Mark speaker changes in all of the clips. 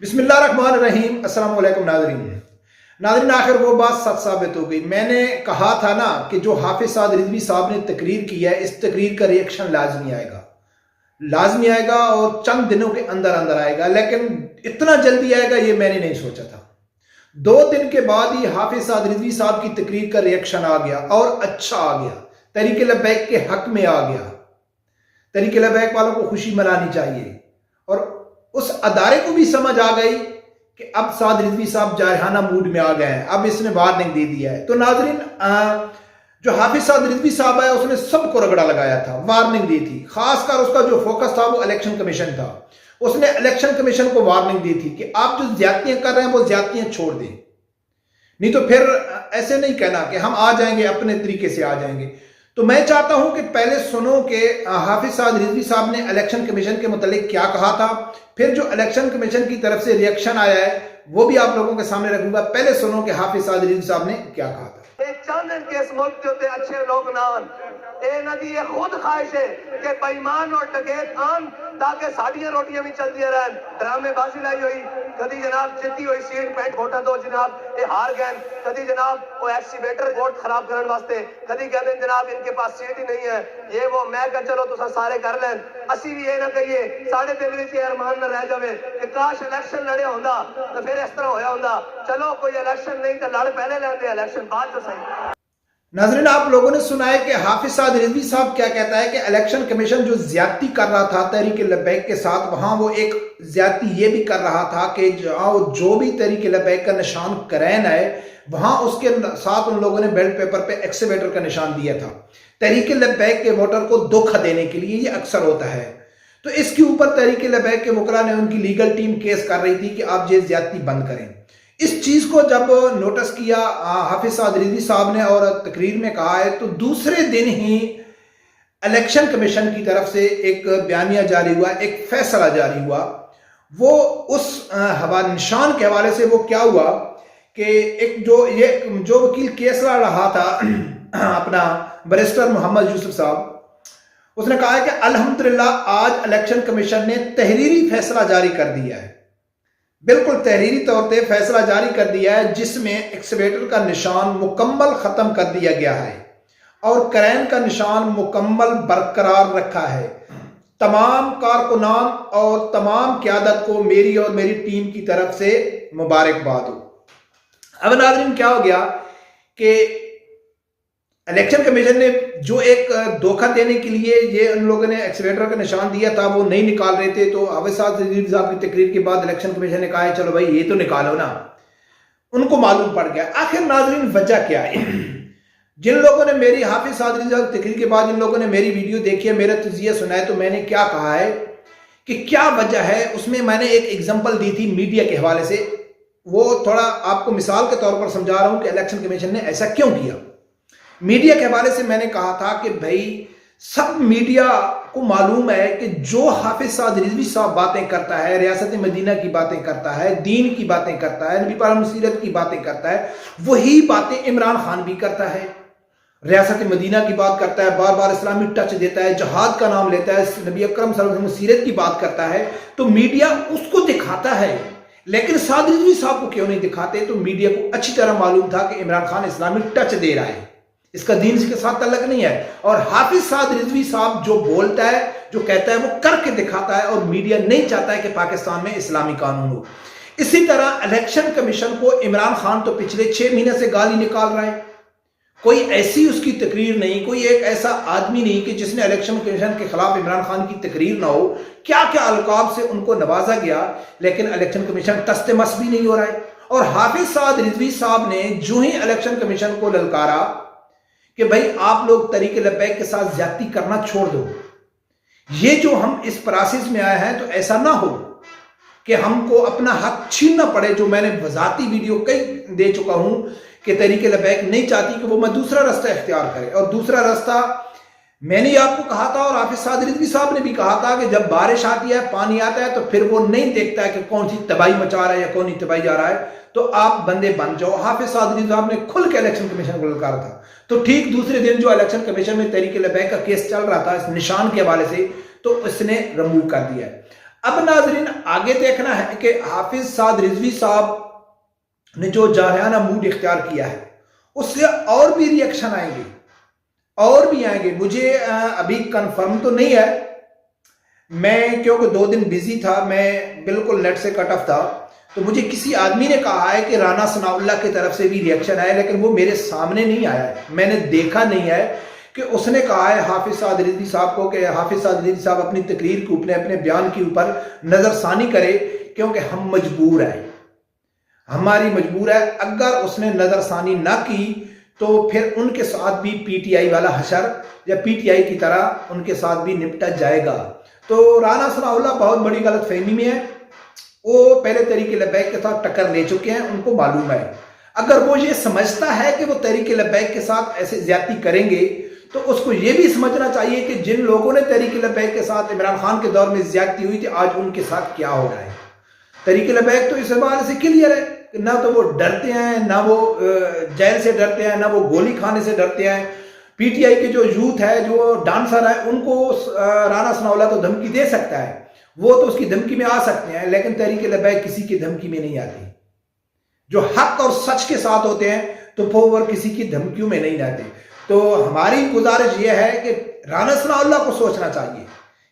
Speaker 1: बिस्मिल्लाहिर्रहमानिर्रहीम। अस्सलाम वालेकुम नाज़रीन, आखिर वो बात सच साबित हो गई। मैंने कहा था ना कि जो हाफिज साद रिजवी साहब ने तकरीर की है, इस तकरीर का रिएक्शन लाजमी आएगा और चंद दिनों के अंदर अंदर आएगा, लेकिन इतना जल्दी आएगा ये मैंने नहीं सोचा था। 2 दिन के बाद ही हाफिज साद रिजवी साहब की तकरीर का रिएक्शन आ गया और अच्छा आ गया, तहरीक लब्बैक के हक में आ गया। तहरीक लब्बैक वालों को खुशी मनानी चाहिए और उस अदारे को भी समझ आ गई कि अब साद रिजवी साहब जारहाना मूड में आ गए हैं, अब इसने वार्निंग दे दिया है। तो नाजरीन, जो हाफिज साद रिजवी साहब है उसने सबको रगड़ा लगाया था, वार्निंग दी थी। खासकर उसका जो फोकस था वो इलेक्शन कमीशन था। उसने इलेक्शन कमीशन को वार्निंग दी थी कि आप जो ज्यादतियां कर रहे हैं वो ज्यादतियां छोड़ दें, नहीं तो फिर ऐसे नहीं कहना कि हम आ जाएंगे, अपने तरीके से आ जाएंगे। तो मैं चाहता हूं कि पहले सुनो कि हाफिज साद रिजवी साहब ने इलेक्शन कमीशन के मुतालिक क्या कहा था, फिर जो इलेक्शन कमीशन की तरफ से रिएक्शन आया है वो भी आप लोगों के सामने रखूंगा। पहले सुनो कि हाफिज साद रिजवी साहब ने क्या कहा था।
Speaker 2: चंद इनके इस मुल्क के होते अच्छे लोग नान ये खुद ख्वाहिश है कि बेईमान और डकैत आन ताकि साड़ियां रोटियां भी चलती रहन। ड्रामेबाजी लाई हुई, कभी जनाब जीती हुई सीट पैंट वोटा दो जनाब ये हार गए, कभी जनाब वो एक्सीवेटर वोट खराब करने वास्ते, कभी कहते जनाब इनके पास सीट ही नहीं है, ये वो। मैं कह चलो तुसा सारे कर लें, असी भी ये ना कहिए साढ़े दिल में अरमान न रह जावे कि काश इलेक्शन लड़े होंदा तो फिर इस तरह होया होंदा। चलो कोई इलेक्शन नहीं तो लड़ पहले लेंदे, इलेक्शन बाद तो सही।
Speaker 1: नाज़रीन, आप लोगों ने सुना है कि हाफिज साद रिजवी साहब क्या कहता है कि इलेक्शन कमीशन जो ज्यादती कर रहा था तहरीक लब्बैक के साथ, वहां वो एक ज्यादती ये भी कर रहा था कि जो भी तहरीक लब्बैक का निशान करैन है वहां उसके साथ उन लोगों ने बेल्ट पेपर पे एक्सीवेटर का निशान दिया था, तहरीक लब्बैक के वोटर को धोखा देने के लिए। ये अक्सर होता है। तो इसके ऊपर तहरीक लब्बैक के वकला ने, उनकी लीगल टीम केस कर रही थी कि आप ये ज्यादती बंद करें। इस चीज को जब नोटिस किया हाफिज साद रिजवी साहब ने और तकरीर में कहा है, तो दूसरे दिन ही इलेक्शन कमीशन की तरफ से एक बयानिया जारी हुआ, एक फैसला जारी हुआ। वो उस हवा निशान के हवाले से वो क्या हुआ कि एक जो वकील केस लड़ रहा था अपना बैरिस्टर मोहम्मद यूसुफ साहब, उसने कहा है कि अल्हम्दुलिल्लाह आज इलेक्शन कमीशन ने तहरीरी फैसला जारी कर दिया है, बिल्कुल तहरीरी तौर पे फैसला जारी कर दिया है, जिसमें एक्सीवेटर का निशान मुकम्मल खत्म कर दिया गया है और करैन का निशान मुकम्मल बरकरार रखा है। तमाम कारकुनान और तमाम क़यादत को मेरी और मेरी टीम की तरफ से मुबारकबाद हो। अब नाज़रीन, क्या हो गया कि इलेक्शन कमीशन ने जो एक धोखा देने के लिए ये उन लोगों ने एक्सीवेटर का निशान दिया था वो नहीं निकाल रहे थे। तो हाफिज साद रिजवी साहब की तकरीर के बाद इलेक्शन कमीशन ने कहा है चलो भाई ये तो निकालो ना, उनको मालूम पड़ गया। आखिर नाज़रीन वजह क्या है? जिन लोगों ने मेरी हाफिज साद रिजवी साहब की तकरीर के बाद जिन लोगों ने मेरी वीडियो देखी है, मेरा तजिया सुना है, तो मैंने क्या कहा है कि क्या वजह है। उसमें मैंने एक एग्जाम्पल दी थी मीडिया के हवाले से, वो थोड़ा आपको मिसाल के तौर पर समझा रहा हूं कि इलेक्शन कमीशन ने ऐसा क्यों किया। मीडिया के हवाले से मैंने कहा था कि भाई सब मीडिया को मालूम है कि जो हाफिज साद रिजवी साहब बातें करता है, रियासत मदीना की बातें करता है, दीन की बातें करता है, नबी पाक सीरत की बातें करता है, वही बातें इमरान खान भी करता है। रियासत मदीना की बात करता है, बार बार इस्लामी टच देता है, जहाद का नाम लेता है, नबी अकरम सल्लल्लाहु अलैहि वसल्लम सीरत की बात करता है, तो मीडिया उसको दिखाता है। लेकिन साद रिजवी साहब को क्यों नहीं दिखाते? तो मीडिया को अच्छी तरह मालूम था कि इमरान खान इस्लामी टच दे रहा है, इसका दीन के साथ तल्लक नहीं है। और हाफिज साद रिजवी साहब जो बोलता है, जो कहता है, वो करके दिखाता है और मीडिया नहीं चाहता है कि पाकिस्तान में इस्लामी कानून हो। इसी तरह इलेक्शन कमीशन को इमरान खान तो पिछले 6 महीने से गाली निकाल रहा है। कोई ऐसी उसकी तकरीर नहीं, कोई एक ऐसा आदमी नहीं कि जिसने इलेक्शन कमीशन के खिलाफ इमरान खान की तकरीर ना हो। क्या क्या अलकाब से उनको नवाजा गया, लेकिन इलेक्शन कमीशन तस्ते मस भी नहीं हो रहा है। और हाफिज साद रिजवी साहब ने जो ही इलेक्शन कमीशन को ललकारा कि भाई आप लोग तहरीक लब्बैक के साथ ज्यादती करना छोड़ दो, ये जो हम इस प्रोसेस में आए हैं तो ऐसा ना हो कि हमको अपना हक छीनना पड़े। जो मैंने वजाती वीडियो कई दे चुका हूं कि तहरीक लब्बैक नहीं चाहती कि वो मैं दूसरा रास्ता इख्तियार करे। और दूसरा रास्ता मैंने आपको कहा था और हाफिज साद रिजवी साहब ने भी कहा था कि जब बारिश आती है, पानी आता है, तो फिर वो नहीं देखता है कि कौन सी तबाही मचा रहा है या कौन सी तबाही जा रहा है, तो आप बंदे बन जाओ। हाफिज साद रिजवी साहब ने खुल के इलेक्शन कमीशन को ललकारा था। तो ठीक दूसरे दिन जो इलेक्शन कमीशन में तहरीक लब्बैक का केस चल रहा था इस निशान के हवाले से, तो इसने रिमूव कर दिया है। اب ناظرین آگے دیکھنا ہے کہ حافظ سعد رضوی صاحب نے جو جارحانہ موڈ اختیار کیا ہے اس سے اور بھی ریئیکشن آئیں گے، اور بھی آئیں گے. مجھے ابھی کنفرم تو نہیں ہے، میں کیونکہ 2 دن بزی تھا، میں بالکل نیٹ سے کٹ آف تھا، تو مجھے کسی آدمی نے کہا ہے کہ رانا ثناء اللہ کی طرف سے بھی ریئیکشن آیا، لیکن وہ میرے سامنے نہیں آیا ہے، میں نے دیکھا نہیں ہے کہ اس نے کہا ہے حافظ سعد رضوی صاحب کو کہ حافظ سعد رضوی صاحب اپنی تقریر کے اوپر، اپنے بیان کے اوپر نظر ثانی کرے، کیونکہ ہم مجبور ہیں، ہماری مجبور ہے. اگر اس نے نظر ثانی نہ کی تو پھر ان کے ساتھ بھی پی ٹی آئی والا حشر یا پی ٹی آئی کی طرح ان کے ساتھ بھی نپٹا جائے گا. تو رانا ثناء اللہ بہت بڑی غلط فہمی میں ہے، وہ پہلے تحریک لبیک کے ساتھ ٹکر لے چکے ہیں، ان کو معلوم ہے. اگر وہ یہ سمجھتا ہے کہ وہ تحریک لبیک کے ساتھ ایسے زیادتی کریں گے تو اس کو یہ بھی سمجھنا چاہیے کہ جن لوگوں نے تحریک لبیک کے ساتھ عمران خان کے دور میں زیادتی ہوئی تھی آج ان کے ساتھ کیا ہو رہا ہے. تحریک لبیک تو اس حوالے سے کلیئر ہے کہ نہ تو وہ ڈرتے ہیں، نہ وہ جیل سے ڈرتے ہیں، نہ وہ گولی کھانے سے ڈرتے ہیں. پی ٹی آئی کے جو یوتھ ہے، جو ڈانسر ہے، ان کو رانا ثناء اللہ تو دھمکی دے سکتا ہے، وہ تو اس کی دھمکی میں آ سکتے ہیں، لیکن تحریک لبیک کسی کی دھمکی میں نہیں آتی. جو حق اور سچ کے ساتھ ہوتے ہیں تو وہ کسی کی دھمکیوں میں نہیں آتے. تو ہماری گزارش یہ ہے کہ رانا ثناء اللہ کو سوچنا چاہیے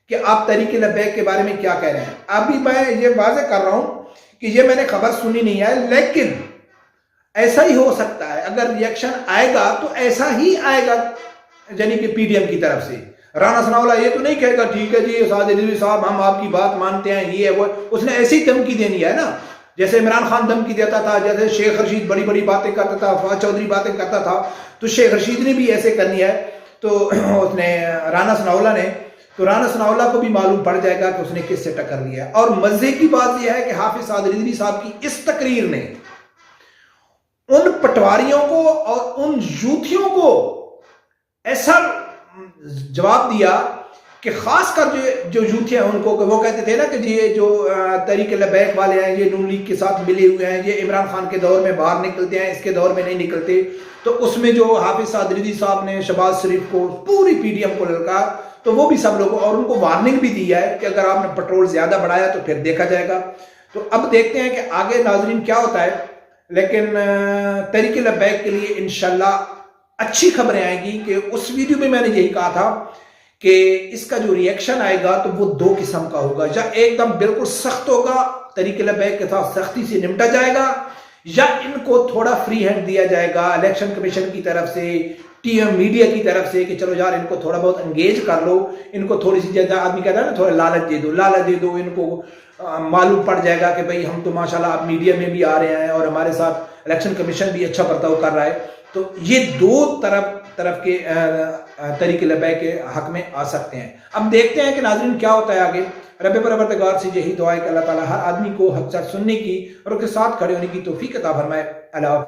Speaker 1: کہ آپ تحریک لبیک کے بارے میں کیا کہہ رہے ہیں. ابھی میں یہ واضح کر رہا ہوں کہ یہ میں نے خبر سنی نہیں ہے، لیکن ایسا ہی ہو سکتا ہے. اگر ریئیکشن آئے گا تو ایسا ہی آئے گا، یعنی کہ پی ڈی ایم کی طرف سے. رانا ثناء اللہ یہ تو نہیں کہے گا ٹھیک ہے جی سعد رضوی صاحب ہم آپ کی بات مانتے ہیں، یہ ہے وہ. اس نے ایسی دھمکی دینی ہے نا، جیسے عمران خان دھمکی دیتا تھا، جیسے شیخ رشید بڑی بڑی باتیں کرتا تھا، فواد چودھری باتیں کرتا تھا، تو شیخ رشید نے بھی ایسے کرنی ہے. تو اس نے رانا ثناء اللہ نے، تو رانا ثناء اللہ کو بھی معلوم پڑ جائے گا کہ اس نے کس سے ٹکر لیا ہے. اور مزے کی بات یہ ہے کہ حافظ سعد رضوی صاحب کی اس تقریر نے ان پٹواریوں کو اور ان یوتھیوں کو ایسا جواب دیا کہ خاص کر جو یوتھی ہیں ان کو، کہ وہ کہتے تھے نا کہ یہ جو تحریک لبیک والے ہیں یہ نون لیگ کے ساتھ ملے ہوئے ہیں، یہ عمران خان کے دور میں باہر نکلتے ہیں، اس کے دور میں نہیں نکلتے. تو اس میں جو حافظ سعد رضوی صاحب نے شہباز شریف کو، پوری پی ڈی ایم کو للکار، تو وہ بھی سب لوگوں اور ان کو وارننگ بھی دی ہے کہ اگر آپ نے پٹرول زیادہ بڑھایا تو پھر دیکھا جائے گا. تو اب دیکھتے ہیں کہ آگے ناظرین کیا ہوتا ہے. لیکن تحریک لبیک کے لیے انشاءاللہ اچھی خبریں آئیں گی کہ اس ویڈیو میں نے یہی کہا تھا کہ اس کا جو ریئیکشن آئے گا تو وہ 2 قسم کا ہوگا، یا ایک دم بالکل سخت ہوگا، تحریک لبیک کے ساتھ سختی سے نمٹا جائے گا، یا ان کو تھوڑا فری ہینڈ دیا جائے گا الیکشن کمیشن کی طرف سے، ٹی ایم میڈیا کی طرف سے کہ چلو یار ان کو تھوڑا بہت انگیج کر لو، ان کو تھوڑی سی جگہ، آدمی کہتا ہے نا تھوڑا لالچ دے دو، ان کو معلوم پڑ جائے گا کہ بھئی ہم تو ماشاءاللہ آپ میڈیا میں بھی آ رہے ہیں اور ہمارے ساتھ الیکشن کمیشن بھی اچھا برتاؤ کر رہا ہے. تو یہ 2 طرف کے تحریک لبیک کے حق میں آ سکتے ہیں. اب دیکھتے ہیں کہ ناظرین کیا ہوتا ہے آگے. رب پروردگار سے یہی دعا ہے کہ اللہ تعالیٰ ہر آدمی کو حق سچ سننے کی اور اس کے ساتھ کھڑے ہونے کی توفیق عطا فرمائے. اللہ حافظ.